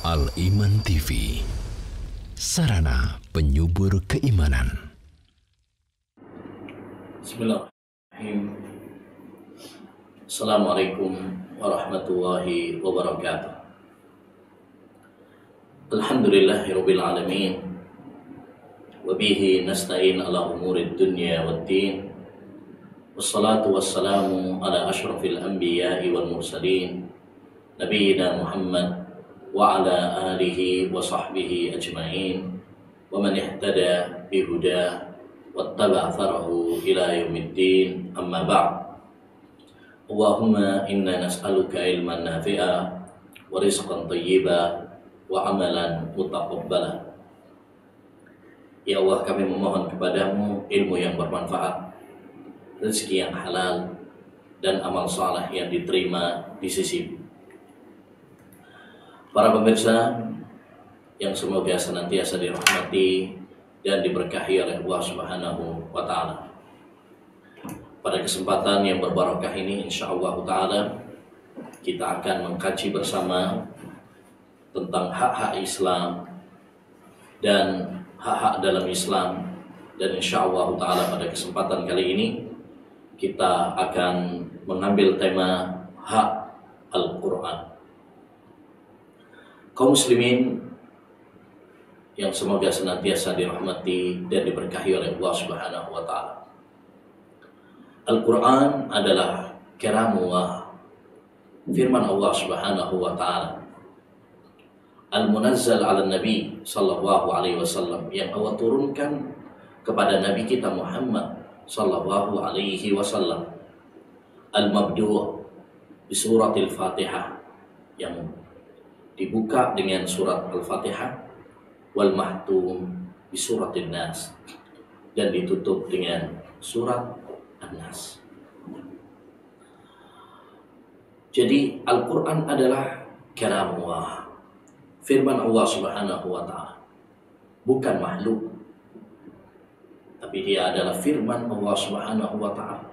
Al-Iman TV, sarana penyubur keimanan. Bismillahirrahmanirrahim. Assalamualaikum warahmatullahi wabarakatuh. Alhamdulillahirabbil alamin. Wa bihi nasta'in ala umurid dunya waddin. Wassalatu wassalamu ala asyrafil anbiya'i wal mursalin, nabiyyina Muhammad wa ala alihi wa sahbihi ajma'in wa man ihtada bihuda wattaba' atharahu ila yaumiddin, amma ba'd. Allahumma inna nas'aluka ilman nafi'a wa rizqan thayyiba wa amalan mutaqabbala. Ya Allah, kami memohon kepadamu ilmu yang bermanfaat, rezeki yang halal, dan amal saleh yang diterima di sisi. Para pemirsa yang semoga senantiasa dirahmati dan diberkahi oleh Allah Subhanahu wa Ta'ala. Pada kesempatan yang berbarakah ini, insyaallah Ta'ala, kita akan mengkaji bersama tentang hak-hak Islam dan hak-hak dalam Islam. Dan insyaallah Ta'ala pada kesempatan kali ini kita akan mengambil tema hak Al-Quran. Kaum muslimin yang semoga senantiasa dirahmati dan diberkahi oleh Allah Subhanahu wa Ta'ala. Al-Quran adalah kalamullah, firman Allah Subhanahu wa Ta'ala, al-munazzal ala Nabi sallallahu alaihi wasallam, yang Allah turunkan kepada Nabi kita Muhammad sallallahu alaihi wasallam, al-mabdu' bi suratil Fatihah, yang dibuka dengan surat Al-Fatihah, wal mahtum bi suratin Nas, dan ditutup dengan surat An-Nas. Jadi Al-Quran adalah kalamullah, firman Allah Subhanahu wa Ta'ala, bukan makhluk, tapi dia adalah firman Allah Subhanahu wa Ta'ala.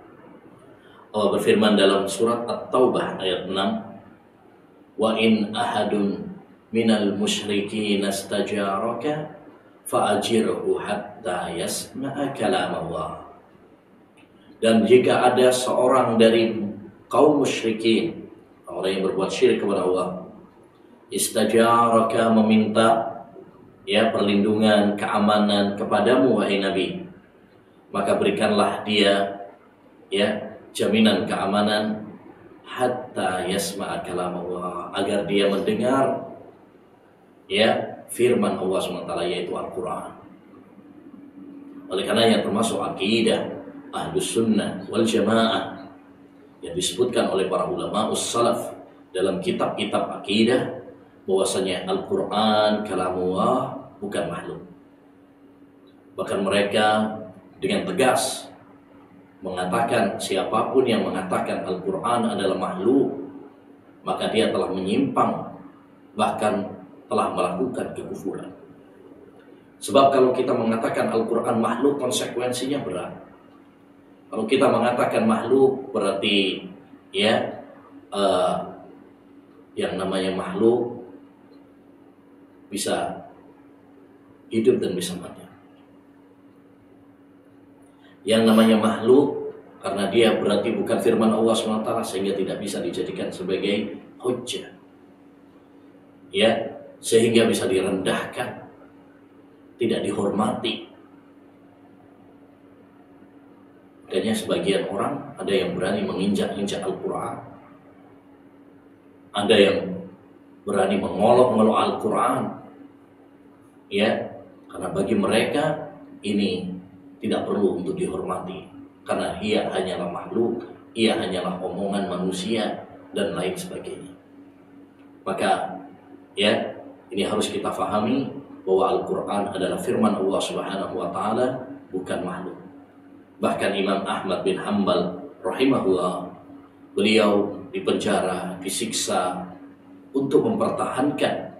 Allah berfirman dalam surat At-Taubah ayat 6, wa in ahadun minal musyrikin astajaraka fa'ajirhu hatta yasma'a kalam Allah. Dan jika ada seorang dari kaum musyrikin, orang yang berbuat syirik kepada Allah, istajaraka, meminta perlindungan, keamanan kepadamu wahai Nabi, maka berikanlah dia jaminan keamanan hatta yasma'a kalam Allah, agar dia mendengar firman Allah SWT, yaitu Al-Quran. Oleh karenanya termasuk akidah Ahlus Sunnah wal Jamaah yang disebutkan oleh para ulama ussalaf dalam kitab-kitab akidah, bahwasanya Al-Quran kalamullah, bukan makhluk. Bahkan mereka dengan tegas mengatakan, siapapun yang mengatakan Al-Quran adalah makhluk, maka dia telah menyimpang, bahkan telah melakukan kekufuran. Sebab kalau kita mengatakan Al-Quran makhluk, konsekuensinya berat. Kalau kita mengatakan makhluk, berarti yang namanya makhluk bisa hidup dan bisa mati. Yang namanya makhluk, karena dia berarti bukan firman Allah SWT, sehingga tidak bisa dijadikan sebagai hujjah, sehingga bisa direndahkan, tidak dihormati. Makanya sebagian orang ada yang berani menginjak-injak Al-Quran, ada yang berani mengolok-ngolok Al-Quran, karena bagi mereka ini tidak perlu untuk dihormati, karena ia hanyalah makhluk, ia hanyalah omongan manusia, dan lain sebagainya. Maka ini harus kita fahami bahwa Al-Quran adalah firman Allah Subhanahu wa Ta'ala, bukan makhluk. Bahkan Imam Ahmad bin Hanbal rahimahullah, beliau dipenjara, disiksa untuk mempertahankan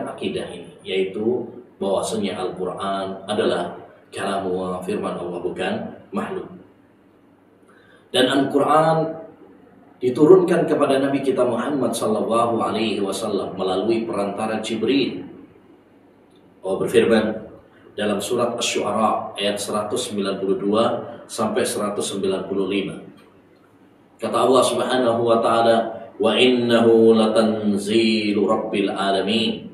akidah ini, yaitu bahwasanya Al-Quran adalah kalamullah, firman Allah, bukan makhluk. Dan Al-Quran diturunkan kepada Nabi kita Muhammad sallallahu alaihi wasallam melalui perantara Jibril. Allah berfirman dalam surat Asy-Syu'ara ayat 192 sampai 195. Kata Allah Subhanahu wa taala, "Wa innahu latanzilu rabbil alamin.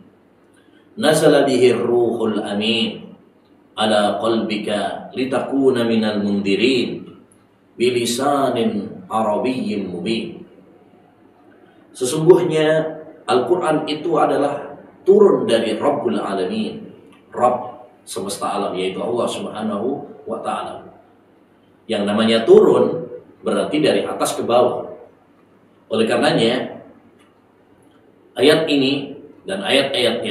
Nazala bihi ar-ruhul amin ala qalbika litakuna minal mundirin bilisanin arabiyyin mubin." Sesungguhnya Al-Qur'an itu adalah turun dari Rabbul Alamin, Rabb semesta alam, yaitu Allah Subhanahu wa taala. Yang namanya turun berarti dari atas ke bawah. Oleh karenanya ayat ini dan ayat-ayat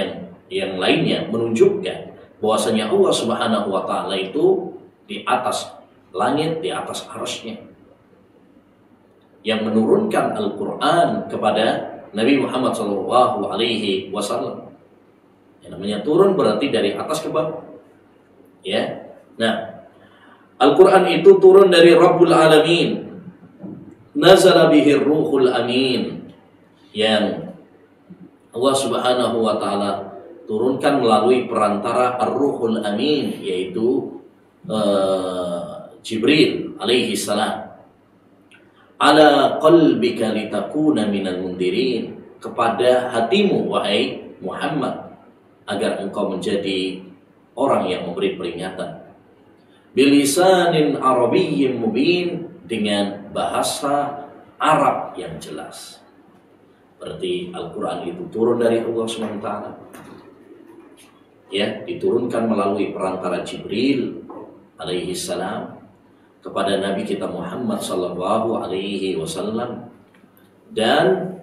yang lainnya menunjukkan bahwasanya Allah Subhanahu wa taala itu di atas langit, di atas arsy-Nya, yang menurunkan Al-Qur'an kepada Nabi Muhammad sallallahu alaihi wasallam. Yang namanya turun berarti dari atas ke bawah. Ya. Nah, Al-Quran itu turun dari Rabbul Alamin. Nazala bihi ruhul amin. Yang Allah Subhanahu wa ta'ala turunkan melalui perantara Ar-Ruhul Amin, yaitu Jibril alaihi salam. Ala qalbika litakuna minal mundirin. Kepada hatimu, wahai Muhammad, agar engkau menjadi orang yang memberi peringatan. Bilisanin arabiyyin mubin, dengan bahasa Arab yang jelas. Berarti Al-Quran itu turun dari Allah SWT. Ya, diturunkan melalui perantara Jibril alaihi salam kepada Nabi kita Muhammad sallallahu alaihi wasallam, dan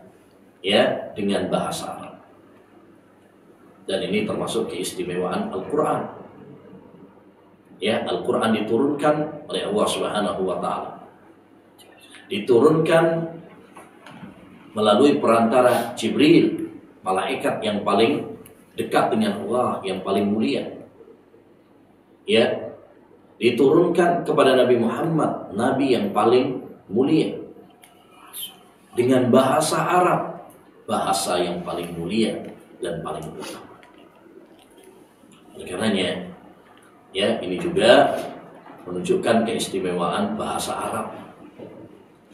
ya dengan bahasa Arab. Dan ini termasuk keistimewaan Al-Quran. Ya, Al-Quran diturunkan oleh Allah Subhanahu wa ta'ala. Diturunkan melalui perantara Jibril, malaikat yang paling dekat dengan Allah, yang paling mulia. Ya, diturunkan kepada Nabi Muhammad, Nabi yang paling mulia, dengan bahasa Arab, bahasa yang paling mulia dan paling utama. Oleh karenanya, ya, ini juga menunjukkan keistimewaan bahasa Arab,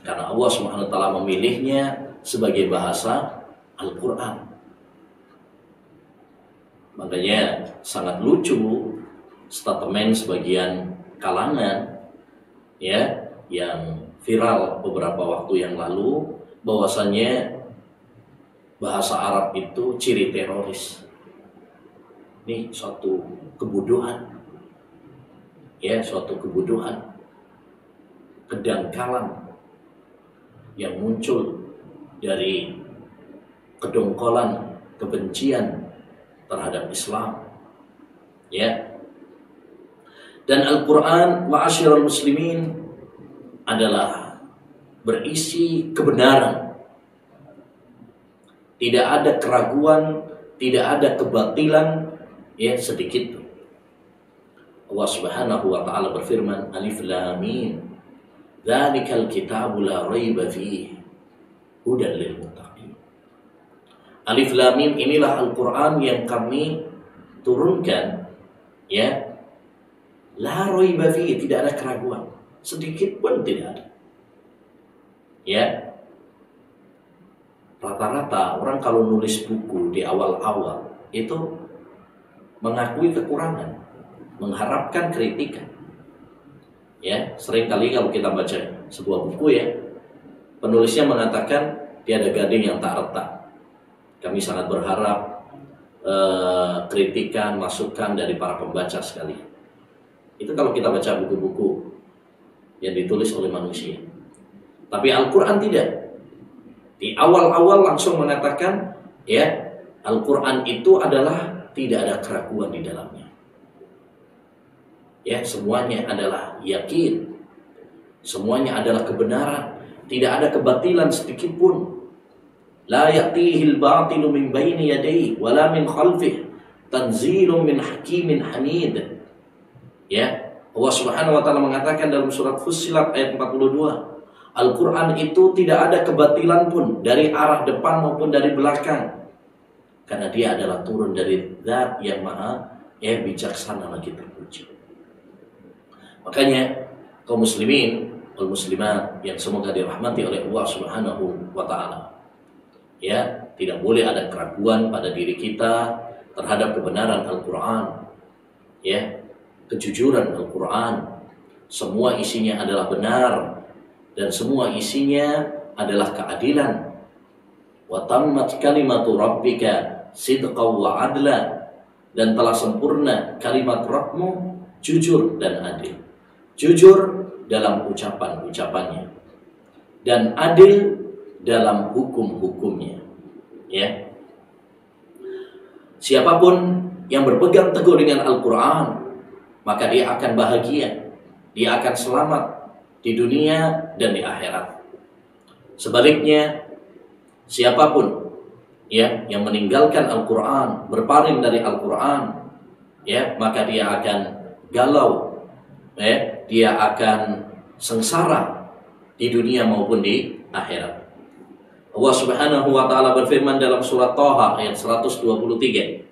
karena Allah Subhanahu wa taala memilihnya sebagai bahasa Al-Quran. Makanya sangat lucu statement sebagian kalangan, ya, yang viral beberapa waktu yang lalu, bahwasanya bahasa Arab itu ciri teroris. Ini suatu kebodohan, ya, suatu kebodohan, kedangkalan yang muncul dari kedongkolan kebencian terhadap Islam, ya. Dan Al-Quran, ma'asyiral muslimin, adalah berisi kebenaran. Tidak ada keraguan, tidak ada kebatilan, ya, sedikit. Allah Subhanahu wa ta'ala berfirman, Alif Lam Mim, dzalikal kitabu la raiba fihi hudan lil muttaqin. Alif Lam Mim, inilah Al-Quran yang kami turunkan, ya, la raiba fihi, tidak ada keraguan, sedikit pun tidak ada. Ya, rata-rata orang kalau nulis buku di awal-awal itu mengakui kekurangan, mengharapkan kritikan. Ya, seringkali kalau kita baca sebuah buku, ya, penulisnya mengatakan tiada gading yang tak retak. Kami sangat berharap kritikan, masukan dari para pembaca sekalian. Itu kalau kita baca buku-buku yang ditulis oleh manusia. Tapi Al-Quran tidak. Di awal-awal langsung mengatakan, ya, Al-Quran itu adalah tidak ada keraguan di dalamnya. Ya, semuanya adalah yakin, semuanya adalah kebenaran, tidak ada kebatilan sedikit pun. La ya'tihil batilu min baini yadayhi wala min khalfihi tanzilun min hakimin hamid. Ya, Allah Subhanahu wa taala mengatakan dalam surat Fussilat ayat 42, Al-Quran itu tidak ada kebatilan pun dari arah depan maupun dari belakang, karena dia adalah turun dari Zat yang maha bijaksana lagi terpuji. Makanya kaum muslimin wal muslimat yang semoga dirahmati oleh Allah Subhanahu wa taala, ya, tidak boleh ada keraguan pada diri kita terhadap kebenaran Al-Quran, ya, kejujuran Al-Quran. Semua isinya adalah benar dan semua isinya adalah keadilan. Wa tammat kalimatu rabbika sidqan wa adla, dan telah sempurna kalimat Rabbmu jujur dan adil. Jujur dalam ucapan-ucapannya dan adil dalam hukum-hukumnya, ya. Siapapun yang berpegang teguh dengan Al-Quran, maka dia akan bahagia, dia akan selamat di dunia dan di akhirat. Sebaliknya, siapapun ya yang meninggalkan Al-Quran, berpaling dari Al-Quran, ya, maka dia akan galau, ya, dia akan sengsara di dunia maupun di akhirat. Allah Subhanahu wa taala berfirman dalam surat Thaha ayat 123,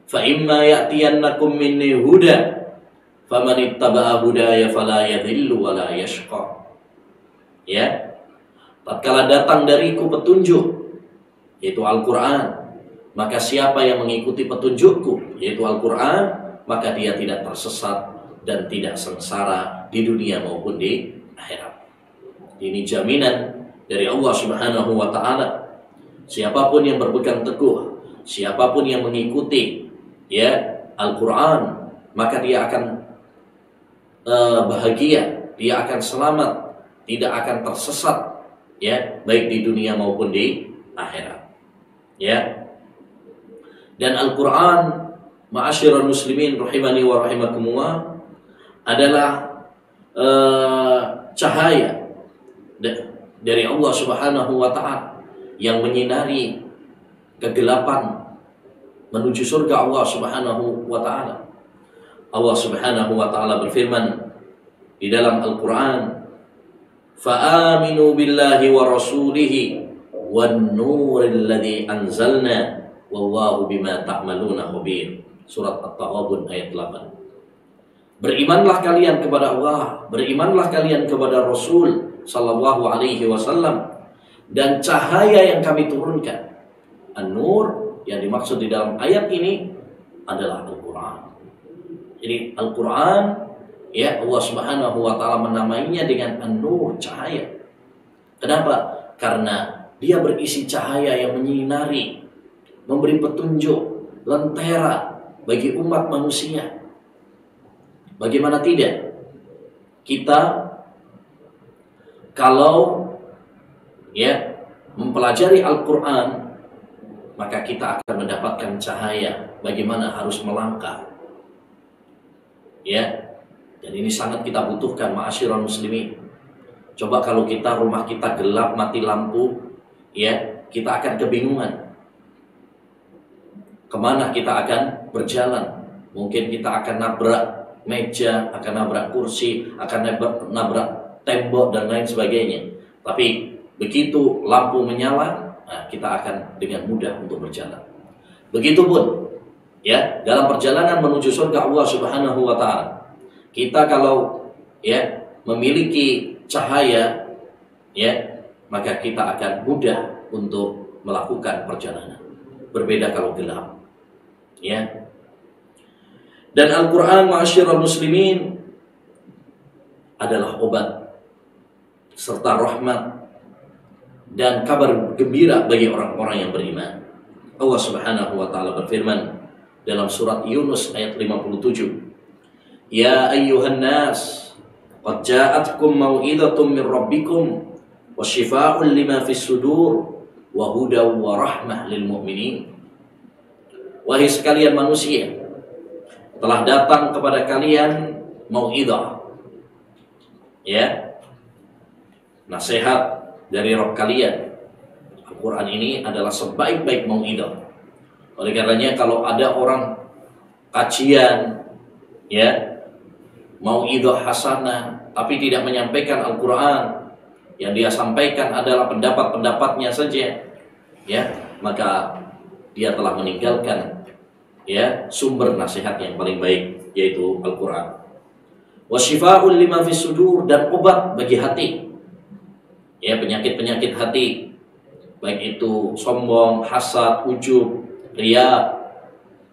"Fa imma ya'tiyannakum minni huda faman ittaba'a hudaya fala yadhillu wa la yashqa." Ya, tatkala datang dariku petunjuk, yaitu Al-Quran, maka siapa yang mengikuti petunjukku, yaitu Al-Quran, maka dia tidak tersesat dan tidak sengsara di dunia maupun di akhirat. Ini jaminan dari Allah Subhanahu wa taala. Siapapun yang berpegang teguh, siapapun yang mengikuti, ya, Al-Quran, maka dia akan bahagia, dia akan selamat, tidak akan tersesat, ya, baik di dunia maupun di akhirat, ya. Dan Al-Quran, ma'asyiral muslimin rahimani wa rahimakumullah, adalah cahaya dari Allah Subhanahu wa taala yang menyinari kegelapan menuju surga Allah Subhanahu wa taala. Allah Subhanahu wa taala berfirman di dalam Al-Quran, "Fa'aminu billahi wa rasulihi wan nuril ladzi anzalna wallahu bima ta'maluna khabir." Surat At-Taghabun ayat 8. Berimanlah kalian kepada Allah, berimanlah kalian kepada Rasul sallallahu alaihi wasallam, dan cahaya yang kami turunkan. An-Nur yang dimaksud di dalam ayat ini adalah Al-Quran. Jadi Al-Quran, ya, Allah Subhanahu wa taala menamainya dengan An-Nur, cahaya. Kenapa? Karena dia berisi cahaya yang menyinari, memberi petunjuk, lentera bagi umat manusia. Bagaimana tidak? Kita kalau, ya, mempelajari Al-Quran, maka kita akan mendapatkan cahaya bagaimana harus melangkah, ya. Dan ini sangat kita butuhkan, ma'asyiral muslimin. Coba kalau kita, rumah kita gelap, mati lampu, ya, kita akan kebingungan kemana kita akan berjalan. Mungkin kita akan nabrak meja, akan nabrak kursi, akan nabrak tembok dan lain sebagainya. Tapi begitu lampu menyala, nah, kita akan dengan mudah untuk berjalan. Begitupun, ya, dalam perjalanan menuju surga Allah Subhanahu wa taala, kita kalau, ya, memiliki cahaya, ya, maka kita akan mudah untuk melakukan perjalanan. Berbeda kalau gelap, ya. Dan Al-Quran, ma'asyiral muslimin, adalah obat serta rahmat dan kabar gembira bagi orang-orang yang beriman. Allah Subhanahu wa taala berfirman dalam surat Yunus ayat 57, "Ya ayyuhan nas, qad ja'atkum mau'izatun min rabbikum wa shifaa'un lima fis sudur wa hudaw wa rahmah lil mu'minin." Wahai sekalian manusia, telah datang kepada kalian mau'izah, ya, nasihat dari Rabb kalian. Al-Quran ini adalah sebaik-baik mau'izah. Oleh karenanya kalau ada orang kajian, ya, mau'izah hasanah, tapi tidak menyampaikan Al-Quran, yang dia sampaikan adalah pendapat-pendapatnya saja, ya, maka dia telah meninggalkan, ya, sumber nasihat yang paling baik, yaitu Al-Quran. Wasyifa'ul lima fis sudur, dan obat bagi hati, ya, penyakit-penyakit hati, baik itu sombong, hasad, ujub, riya,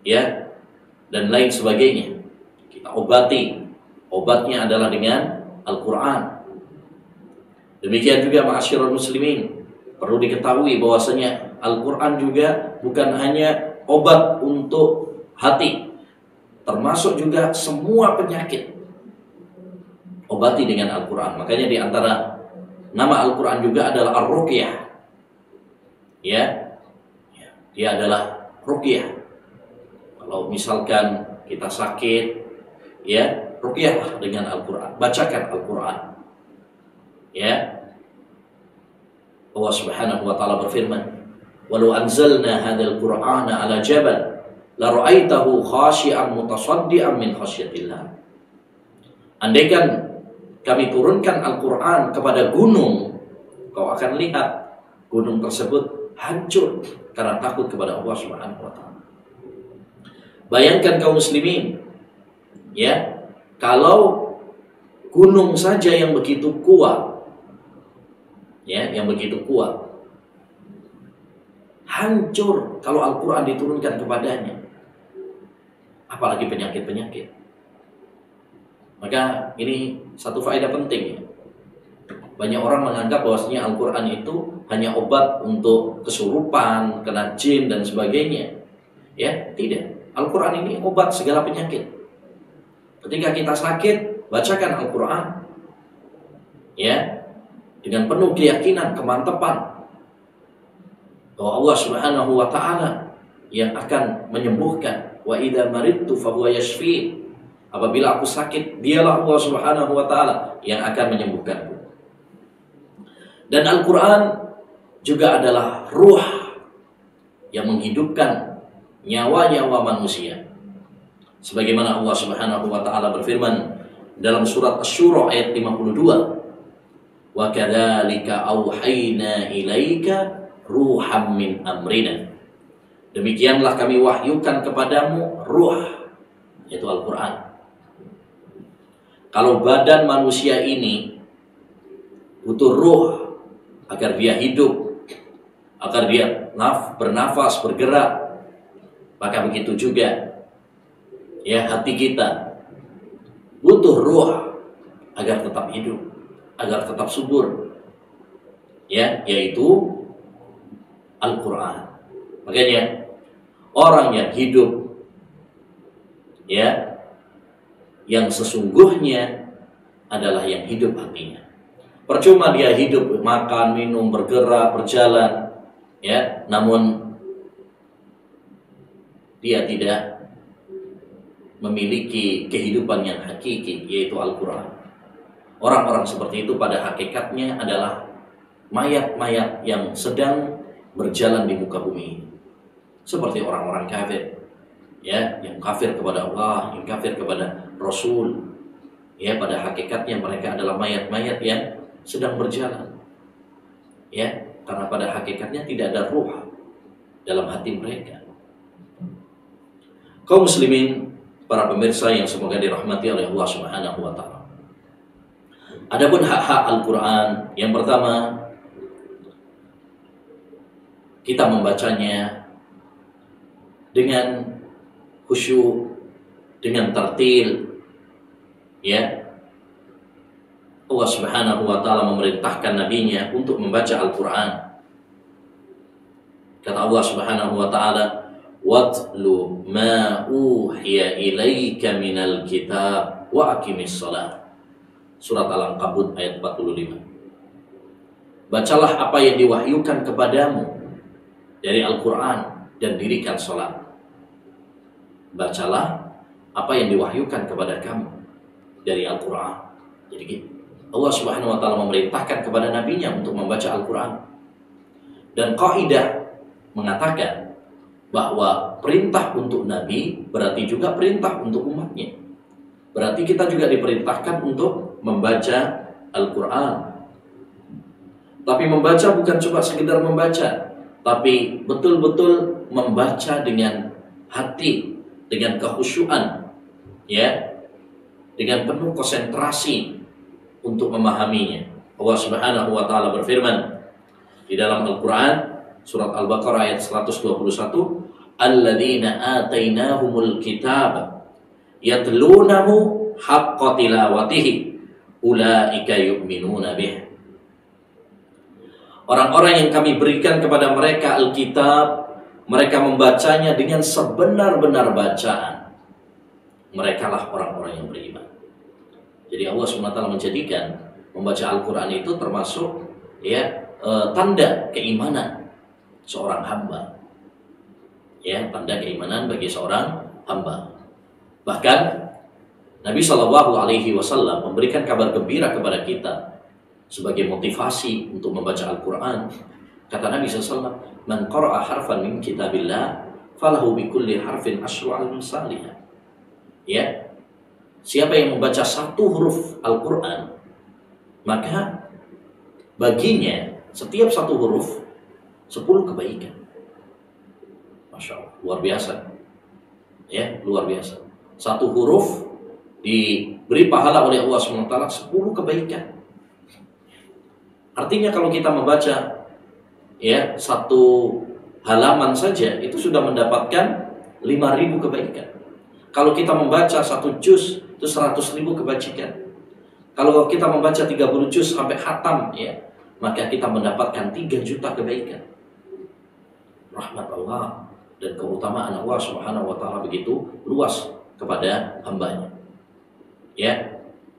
ya, dan lain sebagainya. Kita obati, obatnya adalah dengan Al-Quran. Demikian juga ma'asyiral muslimin, perlu diketahui bahwasanya Al-Quran juga bukan hanya obat untuk hati, termasuk juga semua penyakit obati dengan Al-Quran. Makanya di antara nama Al-Quran juga adalah Ar-Ruqyah, ya, dia adalah ruqyah. Kalau misalkan kita sakit, ya, ruqyahlah dengan Al-Quran, bacakan Al-Quran, ya. Allah Subhanahu wa taala berfirman, "Walau anzalna hadzal Qur'ana 'ala jabal la ra'aitahu khashi'an mutasaddian min khasyatillah." Andaikan kami turunkan Al-Quran kepada gunung, kau akan lihat gunung tersebut hancur karena takut kepada Allah Subhanahu wa taala. Bayangkan kaum muslimin, ya, kalau gunung saja yang begitu kuat, ya, yang begitu kuat, hancur kalau Al-Quran diturunkan kepadanya, apalagi penyakit-penyakit. Maka ini satu faedah penting, ya. Banyak orang menganggap bahwasanya Al-Quran itu hanya obat untuk kesurupan, kena jin dan sebagainya, ya, tidak. Al-Quran ini obat segala penyakit. Ketika kita sakit, bacakan Al-Quran, ya, dengan penuh keyakinan, kemantapan bahwa Allah Subhanahu wa taala yang akan menyembuhkan. Wa idza maridtu fahuwa yashfi. Apabila aku sakit, dialah Allah Subhanahu wa taala yang akan menyembuhkanku. Dan Al-Quran juga adalah ruh yang menghidupkan nyawa-nyawa manusia. Sebagaimana Allah Subhanahu wa taala berfirman dalam surat Asy-Syura ayat 52, "Wa kadzalika auhayna ilaika ruham min amrina." Demikianlah kami wahyukan kepadamu ruh, yaitu Al-Quran. Kalau badan manusia ini butuh ruh agar dia hidup, agar dia bernafas, bergerak, maka begitu juga, ya, hati kita butuh ruh agar tetap hidup, agar tetap subur, ya, yaitu Al-Quran. Makanya orang yang hidup, ya, yang sesungguhnya adalah yang hidup hatinya. Percuma dia hidup, makan, minum, bergerak, berjalan, ya, namun dia tidak memiliki kehidupan yang hakiki, yaitu Al-Quran. Orang-orang seperti itu pada hakikatnya adalah mayat-mayat yang sedang berjalan di muka bumi, seperti orang-orang kafir, ya, yang kafir kepada Allah, yang kafir kepada Rasul, ya, pada hakikatnya mereka adalah mayat-mayat yang sedang berjalan, ya, karena pada hakikatnya tidak ada ruh dalam hati mereka. Kaum muslimin, para pemirsa yang semoga dirahmati oleh Allah Subhanahu wa taala. Adapun hak-hak Al-Quran, yang pertama, kita membacanya dengan khusyuk, dengan tartil, ya. Allah Subhanahu wa taala memerintahkan nabinya untuk membaca Al-Quran. Kata Allah Subhanahu wa taala, "Watlu ma uhiya ilaika minal kitab wa aqimis shalah." Surat Al-Ankabut ayat 45. Bacalah apa yang diwahyukan kepadamu dari Al-Quran dan dirikan salat. Bacalah apa yang diwahyukan kepada kamu dari Al-Quran. Jadi Allah Subhanahu wa taala memerintahkan kepada nabinya untuk membaca Al-Quran. Dan kaidah mengatakan bahwa perintah untuk nabi berarti juga perintah untuk umatnya. Berarti kita juga diperintahkan untuk membaca Al-Quran. Tapi membaca bukan cuma sekedar membaca, tapi betul-betul membaca dengan hati, dengan kekhusyuan, ya, dengan penuh konsentrasi untuk memahaminya. Allah Subhanahu wa taala berfirman di dalam Al-Qur'an surat Al-Baqarah ayat 121, "Alladzina atainahumul kitab yatlunahu haqqa tilawatihi ulaika yu'minuna bih." Orang-orang yang kami berikan kepada mereka Alkitab, mereka membacanya dengan sebenar-benar bacaan. Mereka lah orang-orang yang beriman. Jadi Allah SWT menjadikan membaca Al-Quran itu termasuk tanda keimanan seorang hamba. Ya, tanda keimanan bagi seorang hamba. Bahkan Nabi SAW memberikan kabar gembira kepada kita sebagai motivasi untuk membaca Al-Quran. Kata Nabi SAW, "Man qara'a harfan min kitabillah, falahu bikulli harfin asyru al-amsalih." Ya, siapa yang membaca satu huruf Al-Quran, maka baginya setiap satu huruf 10 kebaikan. Masya Allah, luar biasa. Ya, luar biasa. Satu huruf diberi pahala oleh Allah SWT 10 kebaikan. Artinya kalau kita membaca satu halaman saja itu sudah mendapatkan 5.000 kebaikan. Kalau kita membaca satu juz itu 100.000 kebajikan. Kalau kita membaca 30 juz sampai khatam, maka kita mendapatkan 3 juta kebaikan. Rahmat Allah dan keutamaan Allah Subhanahu wa taala begitu luas kepada hambanya.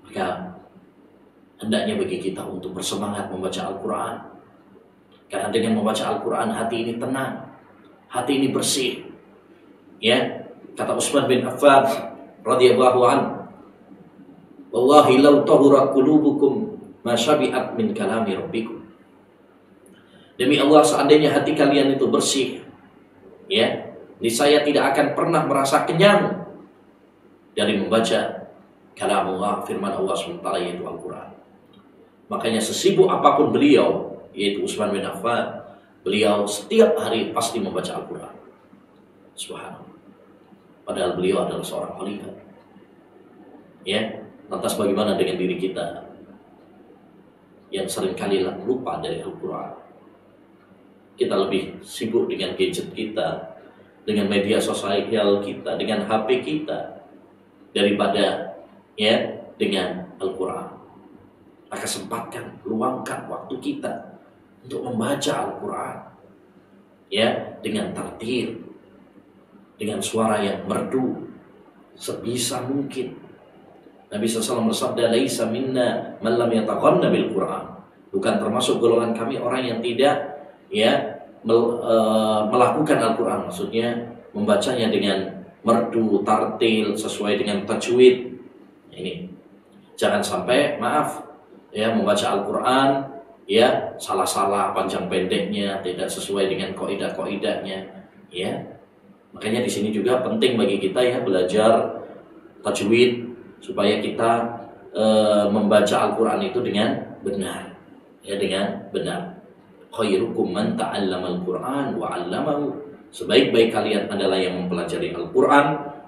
Maka hendaknya bagi kita untuk bersemangat membaca Al-Quran. Karena dengan membaca Al-Quran hati ini tenang, hati ini bersih. Kata Utsman bin Affan radhiyallahu anhu, "Wallahi law tahurat qulubukum ma syabi'at min kalami rabbikum." Demi Allah, seandainya hati kalian itu bersih, niscaya tidak akan pernah merasa kenyang dari membaca kalam Allah, firman Allah SWT, yaitu Al-Quran. Makanya sesibuk apapun beliau, yaitu Utsman bin Affan, beliau setiap hari pasti membaca Al-Quran. Subhanallah. Padahal beliau adalah seorang khalifah. Lantas bagaimana dengan diri kita yang seringkali lupa dari Al-Quran? Kita lebih sibuk dengan gadget kita, dengan media sosial kita, dengan HP kita, daripada dengan Al-Quran. Maka sempatkan, luangkan waktu kita untuk membaca Al-Quran dengan tartil, dengan suara yang merdu sebisa mungkin. Nabi SAW bersabda, "Laisa minna man lam yataghanna bil Quran." Bukan termasuk golongan kami orang yang tidak melakukan Al-Quran, maksudnya membacanya dengan merdu, tartil, sesuai dengan tajwid. Ini jangan sampai membaca Al-Quran salah-salah panjang pendeknya, tidak sesuai dengan kaidah-kaidahnya. Makanya di sini juga penting bagi kita belajar tajwid supaya kita membaca Al-Quran itu dengan benar. Dengan benar. Khairukum man ta'allama al-Quran wa 'allamahu. Sebaik-baik kalian adalah yang mempelajari Al-Quran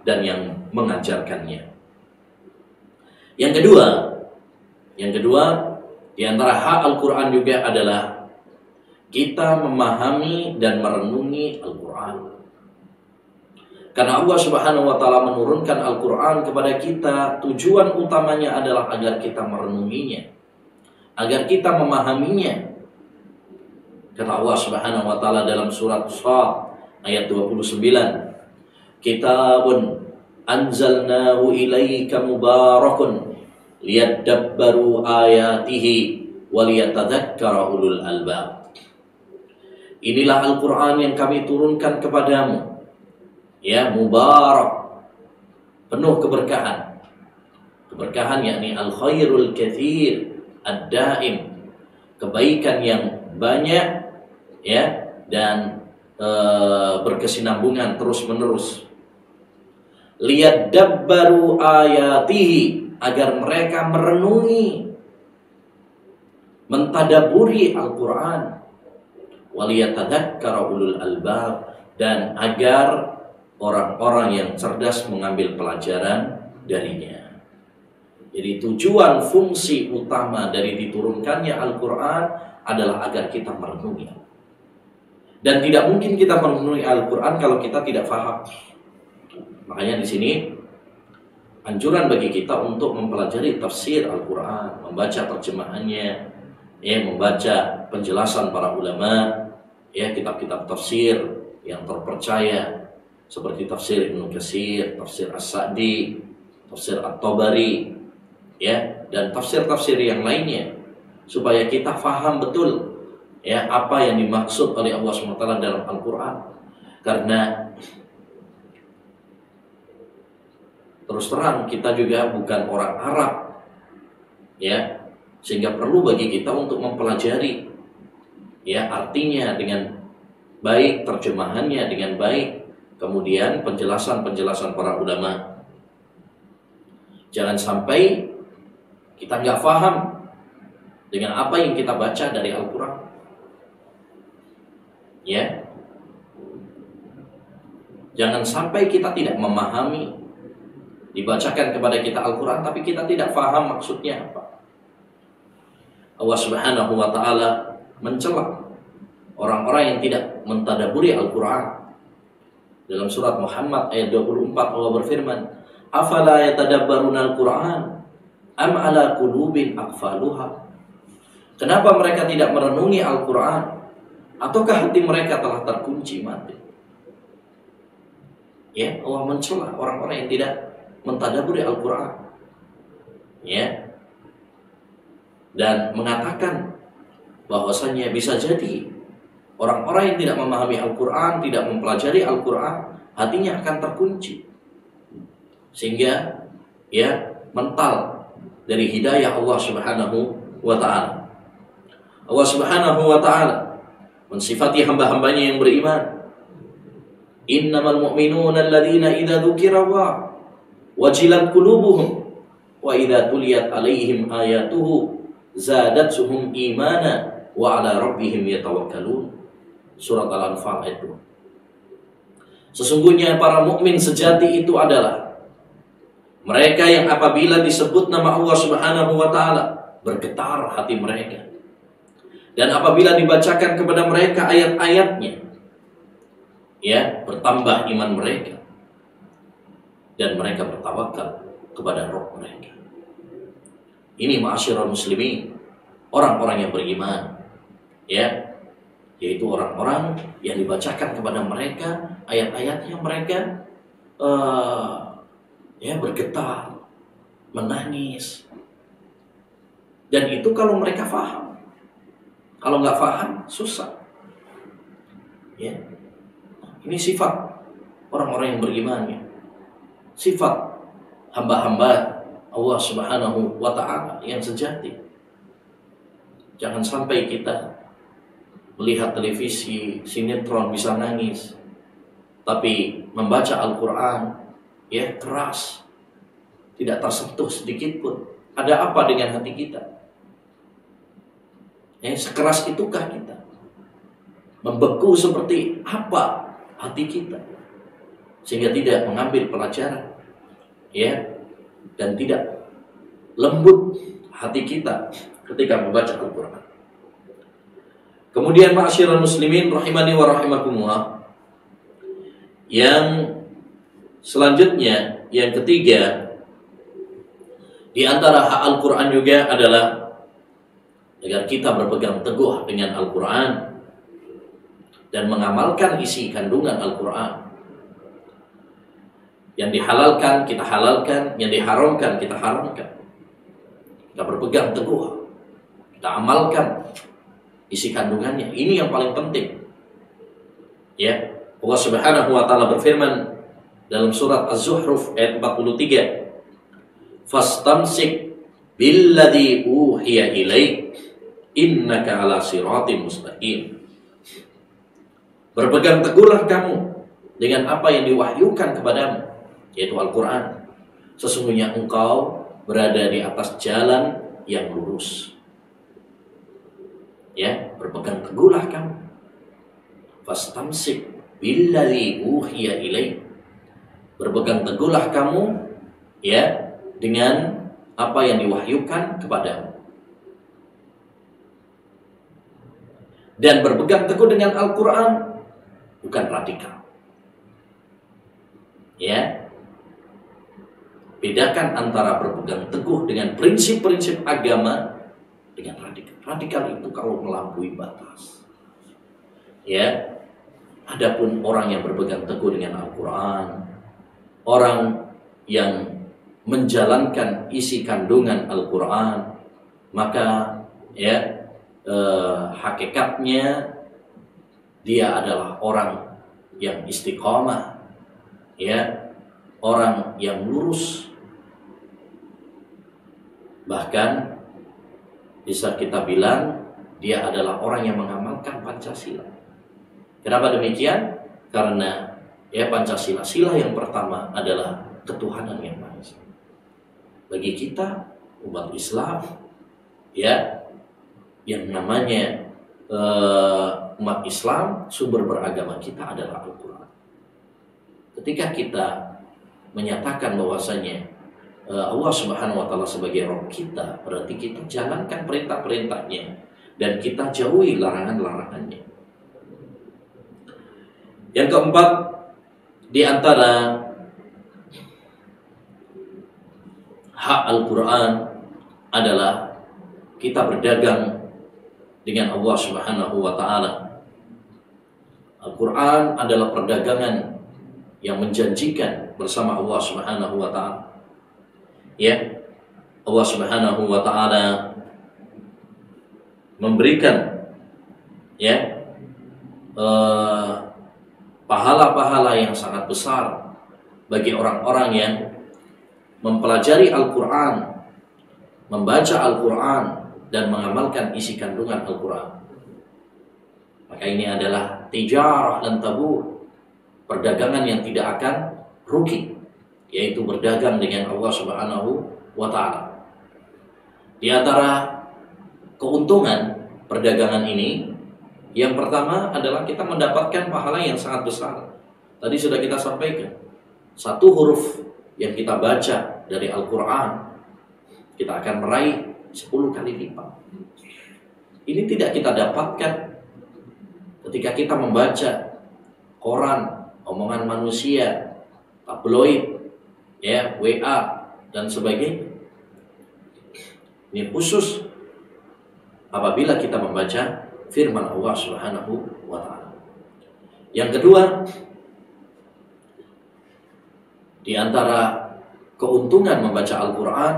dan yang mengajarkannya. Yang kedua, di antara hak Al-Quran juga adalah kita memahami dan merenungi Al-Quran. Karena Allah Subhanahu wa taala menurunkan Al-Quran kepada kita, tujuan utamanya adalah agar kita merenunginya, agar kita memahaminya. Kata Allah Subhanahu wa taala dalam surat Shad ayat 29, "Kitabun anzalnahu ilaika mubarakun liyadabbaru ayatihi waliyatadzakkara ulul albab." Inilah Al-Quran yang kami turunkan kepadamu, mubarak, penuh keberkahan. Keberkahan yakni al-khairul katsir ad-daim, kebaikan yang banyak dan berkesinambungan terus-menerus. Liyadabbaru ayatihi, agar mereka merenungi mentadaburi Al-Quran, waliyatadzakkara ulul albab, dan agar orang-orang yang cerdas mengambil pelajaran darinya. Jadi tujuan fungsi utama dari diturunkannya Al-Quran adalah agar kita merenungi. Dan tidak mungkin kita merenungi Al-Quran kalau kita tidak faham. Makanya di sini anjuran bagi kita untuk mempelajari tafsir Al-Quran, membaca terjemahannya, ya, membaca penjelasan para ulama, ya, kitab-kitab tafsir yang terpercaya seperti tafsir Ibnu Katsir, tafsir As-Sa'di, tafsir At-Tabari, ya, dan tafsir-tafsir yang lainnya, supaya kita faham betul, ya, apa yang dimaksud oleh Allah SWT dalam Al-Quran. Karena terus terang kita juga bukan orang Arab, ya, sehingga perlu bagi kita untuk mempelajari, ya, artinya dengan baik, terjemahannya dengan baik, kemudian penjelasan-penjelasan para ulama. Jangan sampai kita nggak paham dengan apa yang kita baca dari Al-Quran, ya. Jangan sampai kita tidak memahami, dibacakan kepada kita Al-Quran tapi kita tidak paham maksudnya apa. Allah Subhanahu wa ta'ala mencela orang-orang yang tidak mentadaburi Al-Quran. Dalam surat Muhammad ayat 24 Allah berfirman, "Afala yatadabbaruna Al-Quran am ala qulubin aqfaluha?" Kenapa mereka tidak merenungi Al-Quran? Ataukah hati mereka telah terkunci mati? Ya, Allah mencela orang-orang yang tidak mentadaburi Al-Quran, ya, dan mengatakan bahwasanya bisa jadi orang-orang yang tidak memahami Al-Quran, tidak mempelajari Al-Quran, hatinya akan terkunci, sehingga, ya, mental dari hidayah Allah Subhanahu wa ta'ala. Allah Subhanahu wa ta'ala mensifati hamba-hambanya yang beriman, innamal mu'minuna alladzina idza dzukira Allah wajilat qulubuhum wa idza tuliyat alaihim ayatuhu zadatuhum imana wa ala rabbihim yatawakkalun. Surat Al-Anfal ayat 2. Sesungguhnya para mukmin sejati itu adalah mereka yang apabila disebut nama Allah Subhanahu wa ta'ala bergetar hati mereka, dan apabila dibacakan kepada mereka ayat-ayatnya, ya, bertambah iman mereka, dan mereka bertawakal kepada Rabb mereka. Ini ma'asyiral muslimin, orang-orang yang beriman, ya, yaitu orang-orang yang dibacakan kepada mereka ayat-ayatnya, mereka ya, bergetar, menangis. Dan itu kalau mereka faham. Kalau nggak faham, susah, ya. Ini sifat orang-orang yang beriman, ya. Sifat hamba-hamba Allah Subhanahu wa ta'ala yang sejati. Jangan sampai kita melihat televisi, sinetron bisa nangis, tapi membaca Al-Quran, ya, keras, tidak tersentuh sedikit pun. Ada apa dengan hati kita? Ya, sekeras itukah kita? Membeku seperti apa hati kita, sehingga tidak mengambil pelajaran, ya, dan tidak lembut hati kita ketika membaca Al-Quran. Kemudian ma'asyiral muslimin rahimani wa rahimakumullah, yang selanjutnya, yang ketiga, di antara hak Al-Quran juga adalah agar kita berpegang teguh dengan Al-Quran dan mengamalkan isi kandungan Al-Quran. Yang dihalalkan kita halalkan, yang diharamkan kita haramkan. Kita berpegang teguh, kita amalkan isi kandungannya. Ini yang paling penting, ya. Allah Subhanahu wa ta'ala berfirman dalam surat Az-Zukhruf ayat 43, "Fastamsik billadzi uhiya ilaik innaka ala siratim mustaqim." Berpegang teguhlah kamu dengan apa yang diwahyukan kepadamu, yaitu Al-Quran. Sesungguhnya engkau berada di atas jalan yang lurus. Ya, berpegang teguhlah kamu. Fastamsik billadzi uhiya ilaik. Berpegang teguhlah kamu ya dengan apa yang diwahyukan kepadamu. Dan berpegang teguh dengan Al-Qur'an bukan radikal. Ya. Bedakan antara berpegang teguh dengan prinsip-prinsip agama dengan radikal. Radikal itu kalau melampaui batas. Ya. Adapun orang yang berpegang teguh dengan Al-Qur'an, orang yang menjalankan isi kandungan Al-Qur'an, maka ya hakikatnya dia adalah orang yang istiqamah, ya, orang yang lurus. Bahkan bisa kita bilang dia adalah orang yang mengamalkan Pancasila. Kenapa demikian? Karena ya Pancasila, sila yang pertama adalah ketuhanan yang Maha Esa. Bagi kita umat Islam, ya, yang namanya umat Islam, sumber beragama kita adalah Al-Quran. Ketika kita menyatakan bahwasanya Allah Subhanahu wa Ta'ala sebagai Rabb kita, berarti kita jalankan perintah-perintahnya dan kita jauhi larangan-larangannya. Yang keempat, di antara hak Al-Quran adalah kita berdagang dengan Allah Subhanahu wa Ta'ala. Al-Quran adalah perdagangan yang menjanjikan bersama Allah Subhanahu wa Ta'ala. Ya, Allah Subhanahu wa Ta'ala memberikan ya pahala-pahala yang sangat besar bagi orang-orang yang mempelajari Al-Quran, membaca Al-Quran, dan mengamalkan isi kandungan Al-Quran. Maka ini adalah tijarah lan tabur, perdagangan yang tidak akan rugi, yaitu berdagang dengan Allah Subhanahu wa Ta'ala. Di antara keuntungan perdagangan ini, yang pertama adalah kita mendapatkan pahala yang sangat besar. Tadi sudah kita sampaikan, satu huruf yang kita baca dari Al-Quran, kita akan meraih 10 kali lipat. Ini tidak kita dapatkan ketika kita membaca koran, omongan manusia, tabloid, ya, WA, dan sebagainya. Ini khusus apabila kita membaca firman Allah Subhanahu wa Ta'ala. Yang kedua, di antara keuntungan membaca Al-Quran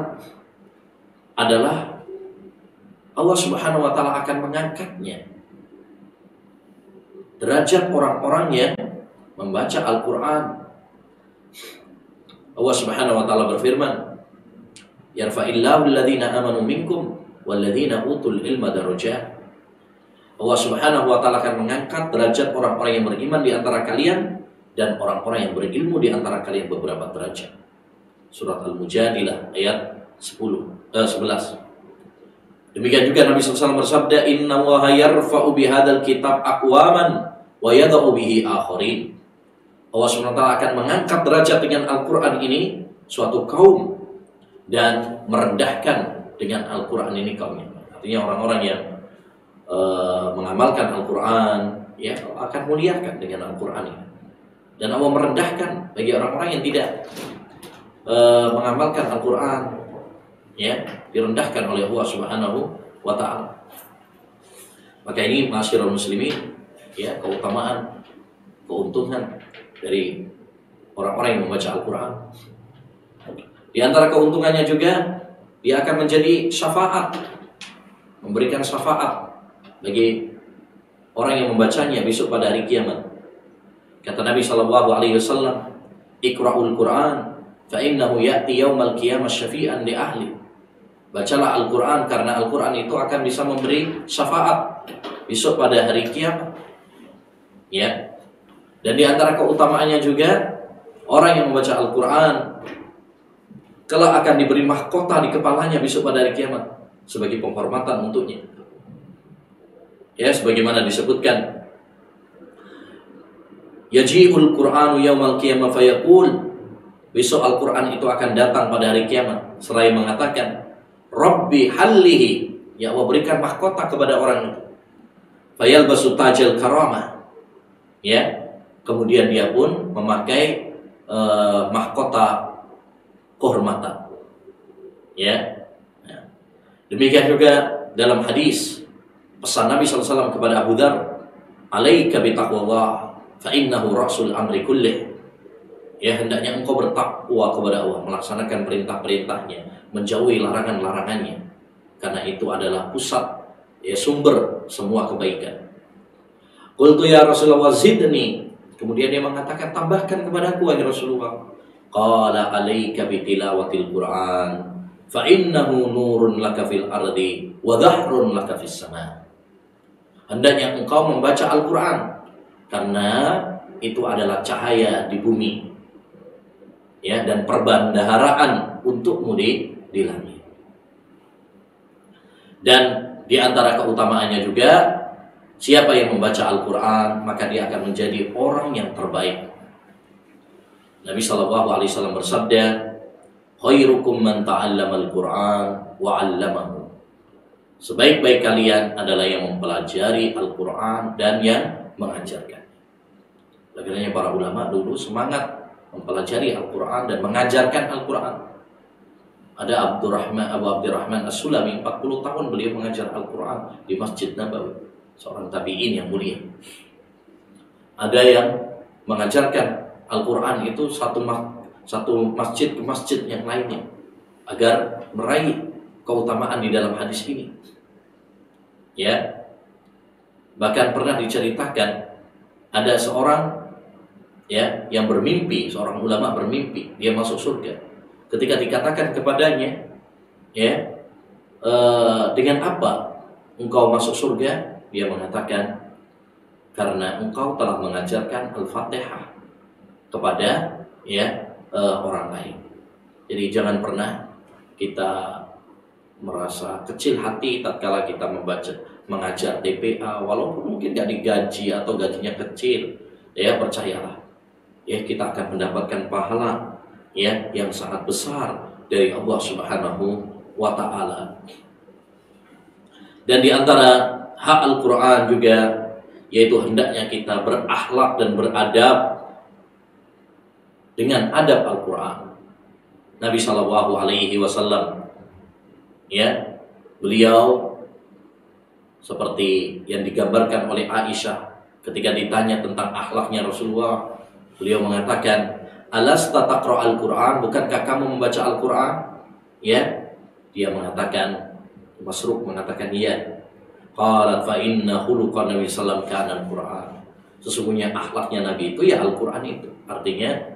adalah Allah Subhanahu wa Ta'ala akan mengangkatnya derajat orang-orang yang membaca Al-Quran. Allah Subhanahu wa Ta'ala berfirman, yarfa'illahu alladhina amanu minkum walladhina utul ilma darajat. Allah Subhanahu wa Ta'ala akan mengangkat derajat orang-orang yang beriman di antara kalian dan orang-orang yang berilmu di antara kalian beberapa derajat. Surat Al-Mujadilah ayat 11. Demikian juga Nabi SAW bersabda, Inna Allaha yarfa'u bihadzal kitab aqwaman wa yada'u bihi akharin. Allah SWT akan mengangkat derajat dengan Al-Quran ini suatu kaum dan merendahkan dengan Al-Quran ini kaumnya. Artinya orang-orang yang mengamalkan Al-Quran, ya, akan muliakan dengan Al-Quran ini. Dan Allah merendahkan bagi orang-orang yang tidak mengamalkan Al-Quran, ya, direndahkan oleh Allah Subhanahu wa Ta'ala. Maka ini ma'asyiral muslimin, ya, keutamaan, keuntungan dari orang-orang yang membaca Al-Quran. Di antara keuntungannya juga, dia akan menjadi syafaat, memberikan syafaat bagi orang yang membacanya besok pada hari kiamat. Kata Nabi SAW, Iqra'ul Quran fa innahu ya'ti yaumal qiyamah syafi'an li ahli. Bacalah Al-Quran karena Al-Quran itu akan bisa memberi syafaat besok pada hari kiamat. Ya. Dan di antara keutamaannya juga, orang yang membaca Al-Quran kelak akan diberi mahkota di kepalanya besok pada hari kiamat sebagai penghormatan untuknya. Ya, sebagaimana disebutkan, yaji'ul Qur'anu yaumal qiyamah fayaqul, besok Al-Qur'an itu akan datang pada hari kiamat seraya mengatakan, Rabbi hallihi, ya Allah berikan mahkota kepada orang itu. Fayalbasu tajal karamah, ya, kemudian dia pun memakai mahkota kehormatan, ya. Demikian juga dalam hadis pesan Nabi SAW kepada Abu Dzar, alaika bitaqwallah fa innahu rasul amri kullih. Ya, hendaknya engkau bertakwa kepada Allah, melaksanakan perintah-perintahnya, menjauhi larangan-larangannya, karena itu adalah pusat, ya, sumber semua kebaikan. Qultu ya Rasulullah zidni, kemudian dia mengatakan, tambahkan kepadaku wahai Rasulullah. Qala alaika bitilawatil Qur'an fa innahu nurun laka fil ardi wa dhahrun laka fis sama. Hendaknya engkau membaca Al-Qur'an karena itu adalah cahaya di bumi, ya, dan perbendaharaan untukmu di langit. Dan di antara keutamaannya juga, siapa yang membaca Al-Qur'an maka dia akan menjadi orang yang terbaik. Nabi SAW bersabda, khairukum man ta'allama al-Qur'an wa 'allamahu. Sebaik-baik kalian adalah yang mempelajari Al-Qur'an dan yang mengajarkan. Akhirnya para ulama dulu semangat mempelajari Al-Qur'an dan mengajarkan Al-Qur'an. Ada Abu Abdurrahman As-Sulami, 40 tahun beliau mengajar Al-Qur'an di Masjid Nabawi, seorang tabi'in yang mulia. Ada yang mengajarkan Al-Qur'an itu satu masjid ke masjid yang lainnya agar meraih keutamaan di dalam hadis ini. Ya. Bahkan pernah diceritakan ada seorang, ya, yang bermimpi, seorang ulama bermimpi dia masuk surga. Ketika dikatakan kepadanya, ya, dengan apa engkau masuk surga? Dia mengatakan, karena engkau telah mengajarkan Al-Fatihah kepada, ya, orang lain. Jadi jangan pernah kita merasa kecil hati tatkala kita mengajar TPA, walaupun mungkin gak digaji atau gajinya kecil, ya, percayalah, ya, kita akan mendapatkan pahala, ya, yang sangat besar dari Allah Subhanahu wa ta'ala. Dan di antara hak Al-Qur'an juga, yaitu hendaknya kita berakhlak dan beradab dengan adab Al-Qur'an. Nabi SAW, ya, beliau seperti yang digambarkan oleh Aisyah ketika ditanya tentang akhlaknya Rasulullah, beliau mengatakan, alasta taqra al-Qur'an, bukankah kamu membaca Al-Qur'an? Ya, dia mengatakan, Masruq mengatakan iya. Qalat fa inna khuluqan Nabi sallallahu alaihi wasallam kana al-Qur'an. Sesungguhnya akhlaknya Nabi itu ya Al-Qur'an itu. Artinya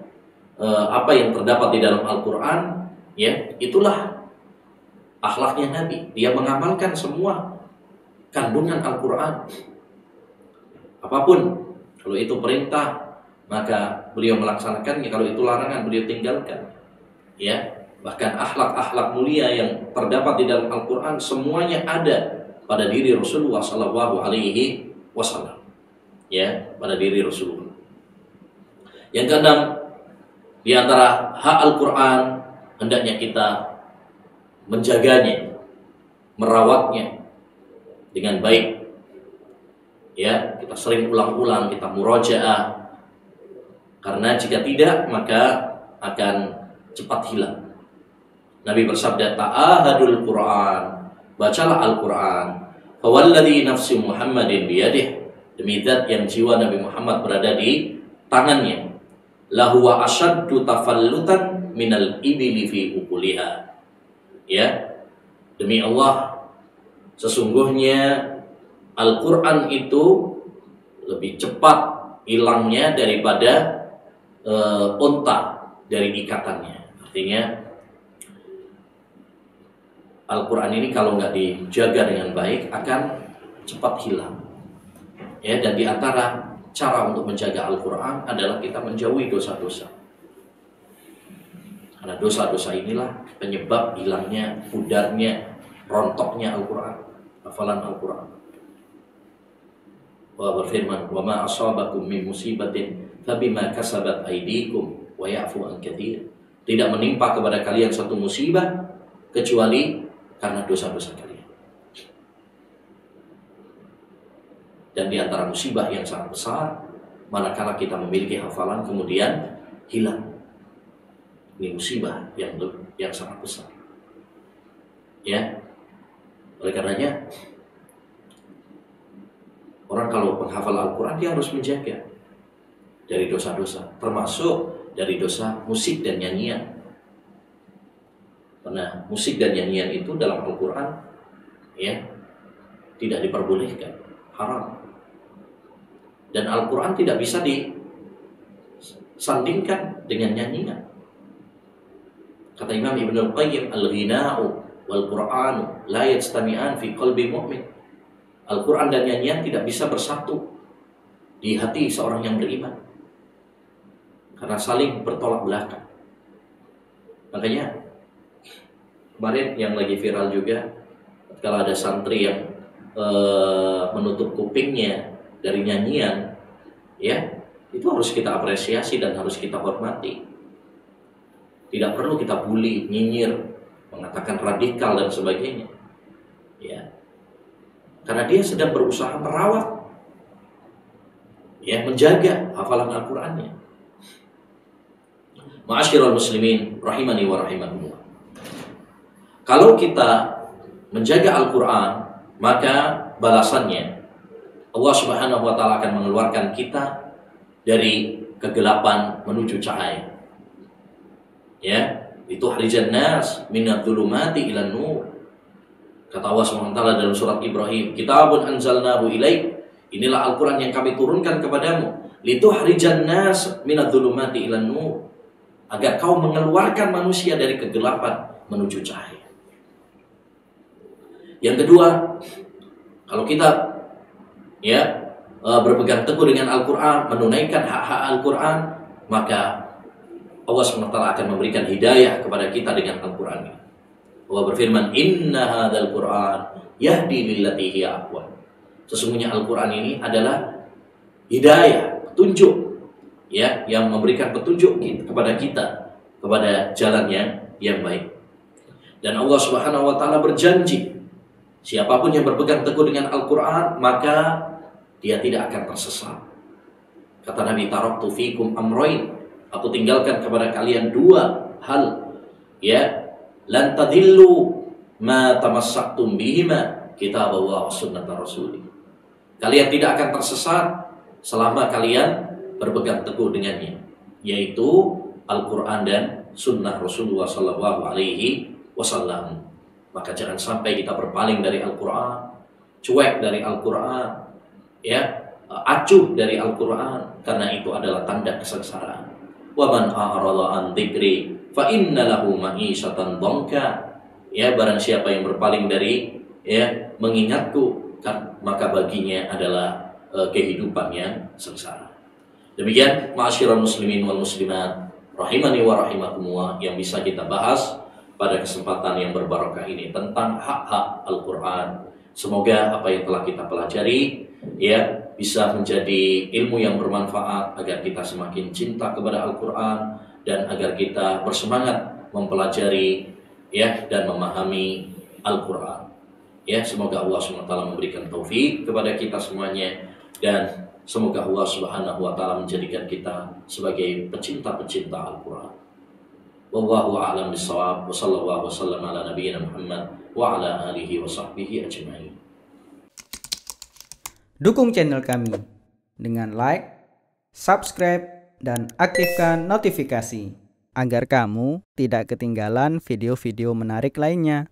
apa yang terdapat di dalam Al-Qur'an, ya, itulah akhlaknya Nabi. Dia mengamalkan semua kandungan Al-Qur'an. Apapun, kalau itu perintah maka beliau melaksanakannya, kalau itu larangan beliau tinggalkan. Ya, bahkan akhlak-akhlak mulia yang terdapat di dalam Al-Qur'an semuanya ada pada diri Rasulullah sallallahu alaihi wasallam. Ya, pada diri Rasulullah. Yang keenam, di antara hak Al-Qur'an, hendaknya kita menjaganya, merawatnya dengan baik. Ya, kita sering ulang-ulang, kita murojaah. Karena jika tidak, maka akan cepat hilang. Nabi bersabda, ta'ahadul Qur'an, bacalah Al-Qur'an. Fawalladhi nafsi Muhammadin biyadih, demi zat yang jiwa Nabi Muhammad berada di tangannya, lahuwa asyaddu tafallutan minal ibili fi ukuliha. Ya, demi Allah, sesungguhnya Al-Qur'an itu lebih cepat hilangnya daripada unta dari ikatannya. Artinya Al-Qur'an ini kalau nggak dijaga dengan baik akan cepat hilang. Ya, dan di antara cara untuk menjaga Al-Qur'an adalah kita menjauhi dosa-dosa. Karena dosa-dosa inilah penyebab hilangnya, pudarnya, rontoknya Al-Qur'an, hafalan Al-Qur'an. Allah berfirman, "Wa ma asabakum min musibatin fabima kasabat aydikum wa ya'fu an katsir." Tidak menimpa kepada kalian satu musibah kecuali karena dosa-dosa kalian. Dan di antara musibah yang sangat besar, manakala kita memiliki hafalan kemudian hilang. Ini musibah yang sangat besar. Ya. Oleh karenanya, orang kalau menghafal Al-Quran dia harus menjaga dari dosa-dosa, termasuk dari dosa musik dan nyanyian. Karena musik dan nyanyian itu dalam Al-Quran ya tidak diperbolehkan, haram. Dan Al-Quran tidak bisa disandingkan dengan nyanyian. Kata Imam Ibnul Qayyim, "Al-ghina'u wal-Qur'anu la yajtami'an fi qalbi mu'min." Al-Quran dan nyanyian tidak bisa bersatu di hati seorang yang beriman, karena saling bertolak belakang. Makanya kemarin yang lagi viral juga, kalau ada santri yang menutup kupingnya dari nyanyian, ya itu harus kita apresiasi dan harus kita hormati. Tidak perlu kita bully, nyinyir, mengatakan radikal dan sebagainya. Ya. Karena dia sedang berusaha merawat, ya, menjaga hafalan Al-Qur'annya. Ma'asyiral muslimin rahimani wa rahimakumullah. Kalau kita menjaga Al-Qur'an, maka balasannya Allah Subhanahu wa taala akan mengeluarkan kita dari kegelapan menuju cahaya. Ya, itu harijan nas minadh-dhulumati ilan nur. Kata Allah SWT dalam surat Ibrahim, "Kitabun anzalnahu ilaik." Inilah Al-Quran yang kami turunkan kepadamu. "Litukhrijan nas minadh-dhulumati ilan nur." Agar kau mengeluarkan manusia dari kegelapan menuju cahaya. Yang kedua, kalau kita ya berpegang teguh dengan Al-Quran, menunaikan hak-hak Al-Quran, maka Allah SWT akan memberikan hidayah kepada kita dengan Al-Quran ini. Allah berfirman, "Inna hadzal Qur'an yahdi lillati hiya aqwam." Sesungguhnya Al-Qur'an ini adalah hidayah, petunjuk, ya, yang memberikan petunjuk kepada kita kepada jalan yang baik. Dan Allah Subhanahu wa taala berjanji, siapapun yang berpegang teguh dengan Al-Qur'an, maka dia tidak akan tersesat. Kata Nabi, "Taraktu fikum amrayn." Aku tinggalkan kepada kalian dua hal, ya, lan tadillu ma tamassaktum bihima, kitab Allah wa sunnat Rasul. Kalian tidak akan tersesat selama kalian berpegang teguh dengannya, yaitu Al-Quran dan sunnah Rasulullah sallallahu alaihi wasallam. Maka jangan sampai kita berpaling dari Al-Quran, cuek dari Al-Quran, ya, acuh dari Al-Quran, karena itu adalah tanda kesengsaraan. Wa man a'rada an dzikri fa inna lahu ma'isyatan dhanka. Ya, barang siapa yang berpaling dari ya mengingatku, maka baginya adalah kehidupan yang sengsara. Demikian ma'asyiral muslimin wal muslimat rahimani wa rahimakumullah yang bisa kita bahas pada kesempatan yang berbarokah ini tentang hak-hak Al-Qur'an. Semoga apa yang telah kita pelajari ya bisa menjadi ilmu yang bermanfaat agar kita semakin cinta kepada Al-Qur'an dan agar kita bersemangat mempelajari ya dan memahami Al-Qur'an. Ya, semoga Allah SWT memberikan taufik kepada kita semuanya, dan semoga Allah Subhanahu wa taala menjadikan kita sebagai pecinta-pecinta Al-Qur'an. Wallahu a'lam bishawab. Wa sallallahu wasallam ala nabiyyina Muhammad wa ala alihi wa sahbihi ajma'in. Dukung channel kami dengan like, subscribe, dan aktifkan notifikasi agar kamu tidak ketinggalan video-video menarik lainnya.